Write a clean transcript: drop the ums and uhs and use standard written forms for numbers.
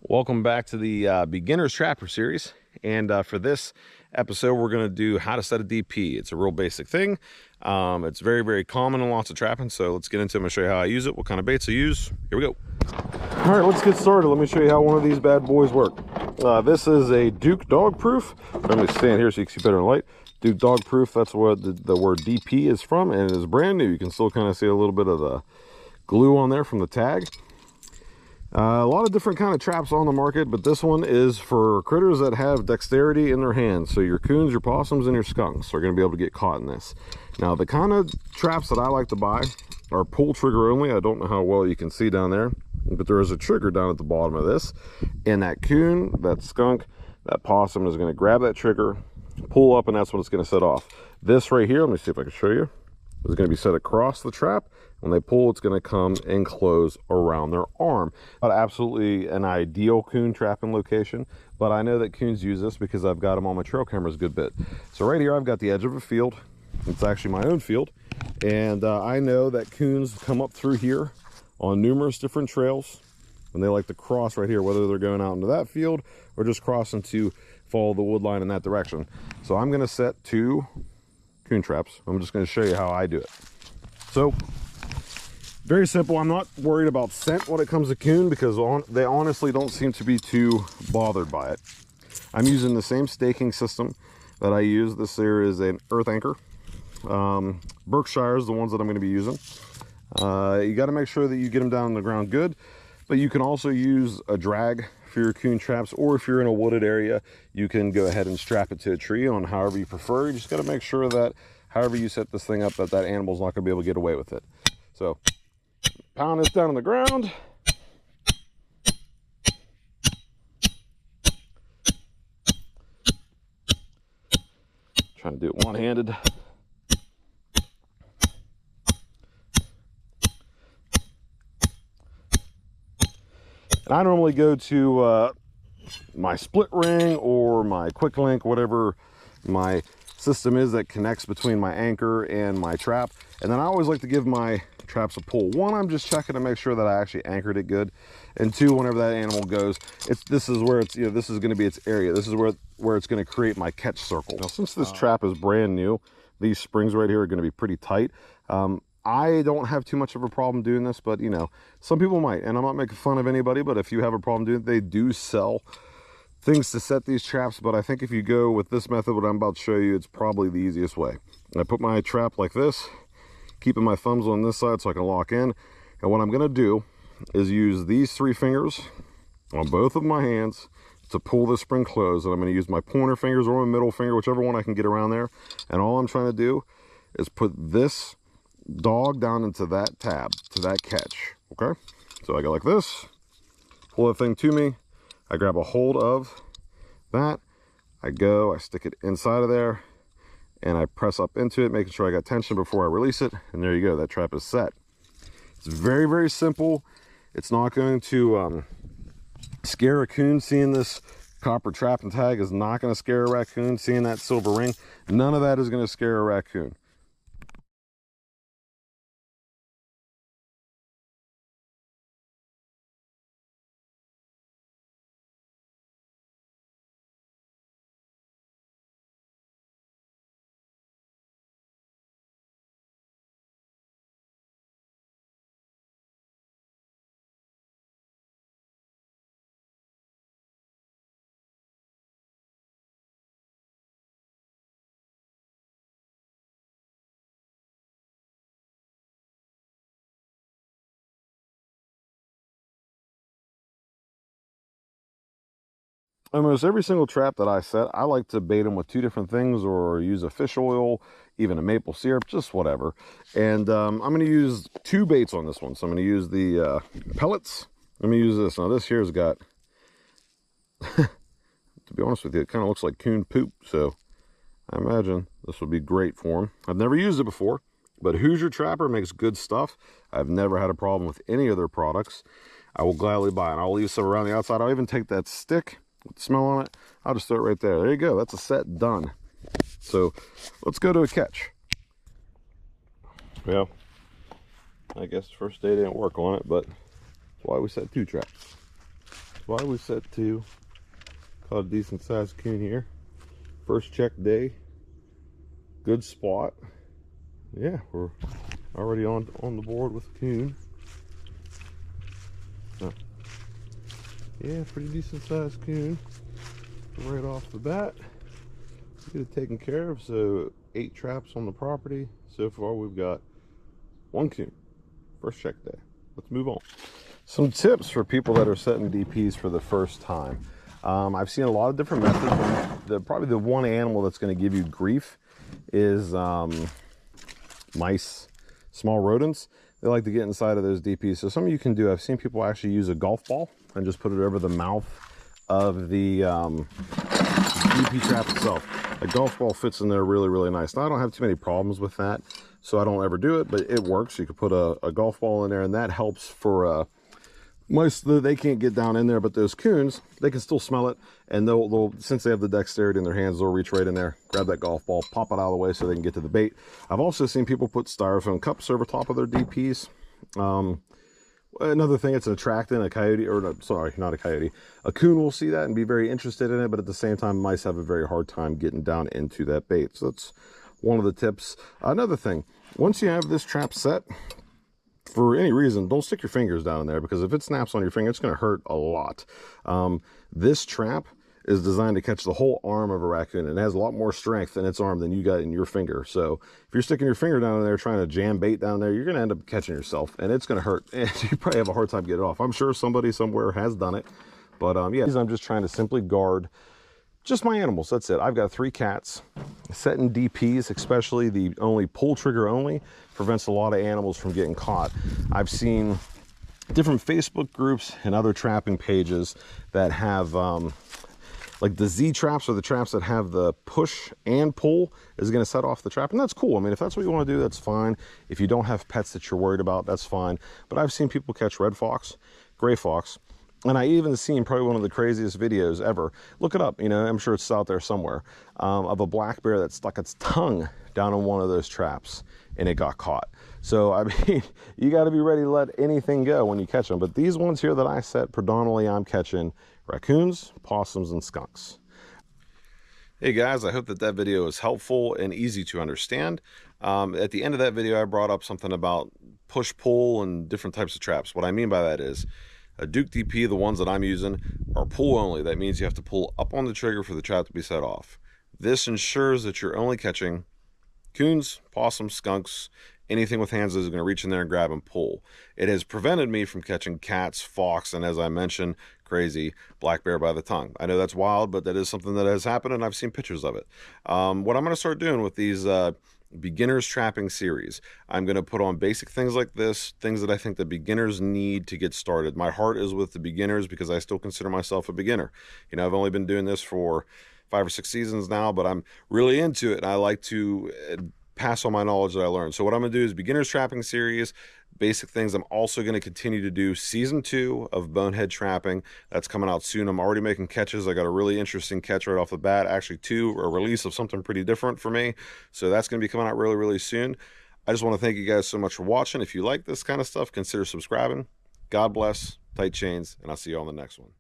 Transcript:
Welcome back to the Beginner's Trapper series. And for this episode, we're going to do how to set a DP. It's a real basic thing. It's very, very common in lots of trapping. So let's get into it. I'm going to show you how I use it, what kind of baits I use. Here we go. All right, let's get started. Let me show you how one of these bad boys work. This is a Duke Dogproof. Let me stand here so you can see better in light. Duke Dogproof, that's where the word DP is from, and it is brand new. You can still kind of see a little bit of the glue on there from the tag. A lot of different kind of traps on the market, but this one is for critters that have dexterity in their hands. So your coons, your possums, and your skunks are going to be able to get caught in this. Now, the kind of traps that I like to buy are pull trigger only. I don't know how well you can see down there, but there is a trigger down at the bottom of this. And that coon, that skunk, that possum is going to grab that trigger, pull up, and that's when it's going to set off. This right here, let me see if I can show you, is going to be set across the trap. When they pull, it's going to come and close around their arm. Not absolutely an ideal coon trapping location, but I know that coons use this because I've got them on my trail cameras a good bit. So right here, I've got the edge of a field. It's actually my own field. And I know that coons come up through here on numerous different trails. And they like to cross right here, whether they're going out into that field or just crossing to follow the wood line in that direction. So I'm going to set 2 coon traps. I'm just going to show you how I do it. So very simple. I'm not worried about scent when it comes to coon because they honestly don't seem to be too bothered by it. I'm using the same staking system that I use. This here is an earth anchor. Berkshire is the ones that I'm going to be using. You got to make sure that you get them down on the ground good, but you can also use a drag for your coon traps, or if you're in a wooded area, you can go ahead and strap it to a tree on however you prefer. You just got to make sure that however you set this thing up, that animal's not going to be able to get away with it. So pound this down on the ground. Trying to do it one-handed. And I normally go to my split ring or my quick link, whatever my system is that connects between my anchor and my trap. And then I always like to give my traps a pull. 1, I'm just checking to make sure that I actually anchored it good. And 2, whenever that animal goes, this is where it's, this is going to be its area. This is where it's going to create my catch circle. Now, since this trap is brand new, these springs right here are going to be pretty tight. I don't have too much of a problem doing this, but some people might, and I'm not making fun of anybody, but if you have a problem doing it, they do sell things to set these traps. But I think if you go with this method, what I'm about to show you, it's probably the easiest way. I put my trap like this, keeping my thumbs on this side so I can lock in. And what I'm going to do is use these 3 fingers on both of my hands to pull this spring closed. And I'm going to use my pointer fingers or my middle finger, whichever one I can get around there. And all I'm trying to do is put this dog down into that tab, to that catch. Okay, so I go like this, pull the thing to me, I grab a hold of that, I stick it inside of there, and I press up into it, making sure I got tension before I release it, and there you go, that trap is set. It's very, very simple. It's not going to scare a coon. Seeing this copper trap and tag is not going to scare a raccoon. Seeing that silver ring, none of that is going to scare a raccoon. Almost every single trap that I set, I like to bait them with 2 different things, or use a fish oil, even a maple syrup, just whatever. And I'm going to use 2 baits on this one. So I'm going to use the pellets. Let me use this. Now this here's got, to be honest with you, it kind of looks like coon poop. So I imagine this would be great for them. I've never used it before, but Hoosier Trapper makes good stuff. I've never had a problem with any of their products. I will gladly buy it. I'll leave some around the outside. I'll even take that stick with the smell on it. I'll just throw it right there. There you go. That's a set done. So let's go to a catch. Well, I guess the first day didn't work on it, but that's why we set 2 traps. Why we set to caught a decent sized coon here. First check day, good spot. Yeah, we're already on the board with coon. Oh. Yeah, pretty decent sized coon right off the bat. Get it taken care of. So 8 traps on the property. So far we've got 1 coon. First check day. Let's move on. Some tips for people that are setting DPs for the first time. I've seen a lot of different methods. Probably the one animal that's going to give you grief is mice, small rodents. They like to get inside of those DPs. So some of you can do, I've seen people actually use a golf ball and just put it over the mouth of the DP trap itself. A golf ball fits in there really, really nice. Now, I don't have too many problems with that, so I don't ever do it, but it works. You could put a golf ball in there, and that helps for mice. They can't get down in there, but those coons, they can still smell it, and they'll since they have the dexterity in their hands, they'll reach right in there, grab that golf ball, pop it out of the way so they can get to the bait. I've also seen people put styrofoam cups over top of their DPs. Another thing, it's an attractant. A coyote, or no, sorry, not a coyote, a coon will see that and be very interested in it, but at the same time, mice have a very hard time getting down into that bait. So that's one of the tips. Another thing, once you have this trap set, for any reason, don't stick your fingers down in there, because if it snaps on your finger, it's going to hurt a lot. This trap is designed to catch the whole arm of a raccoon, and it has a lot more strength in its arm than you got in your finger. So if you're sticking your finger down in there trying to jam bait down there, you're going to end up catching yourself, and it's going to hurt, and you probably have a hard time getting it off. I'm sure somebody somewhere has done it, but yeah, I'm just trying to simply guard just my animals. That's it. I've got 3 cats. Setting DPs, especially the only pull trigger only, prevents a lot of animals from getting caught. I've seen different Facebook groups and other trapping pages that have like the Z traps, or the traps that have the push and pull is going to set off the trap, and that's cool. I mean, if that's what you want to do, that's fine. If you don't have pets that you're worried about, that's fine. But I've seen people catch red fox, gray fox, and I even seen probably one of the craziest videos ever. Look it up, you know, I'm sure it's out there somewhere, of a black bear that stuck its tongue down in one of those traps and it got caught. So, I mean, you got to be ready to let anything go when you catch them. But these ones here that I set, predominantly I'm catching raccoons, possums, and skunks. Hey guys, I hope that video is helpful and easy to understand. At the end of that video, I brought up something about push-pull and different types of traps. What I mean by that is, a Duke DP, the ones that I'm using, are pull only. That means you have to pull up on the trigger for the trap to be set off. This ensures that you're only catching coons, possums, skunks, anything with hands that is going to reach in there and grab and pull. It has prevented me from catching cats, fox, and as I mentioned, crazy black bear by the tongue. I know that's wild, but that is something that has happened, and I've seen pictures of it. What I'm going to start doing with these beginners trapping series, I'm going to put on basic things like this, things that I think that beginners need to get started. My heart is with the beginners because I still consider myself a beginner. You know, I've only been doing this for 5 or 6 seasons now, but I'm really into it, and I like to pass on my knowledge that I learned. So what I'm going to do is beginners trapping series, basic things. I'm also going to continue to do season 2 of bonehead trapping. That's coming out soon. I'm already making catches. I got a really interesting catch right off the bat, actually a release of something pretty different for me. So that's going to be coming out really, really soon. I just want to thank you guys so much for watching. If you like this kind of stuff, consider subscribing. God bless, tight chains, and I'll see you on the next one.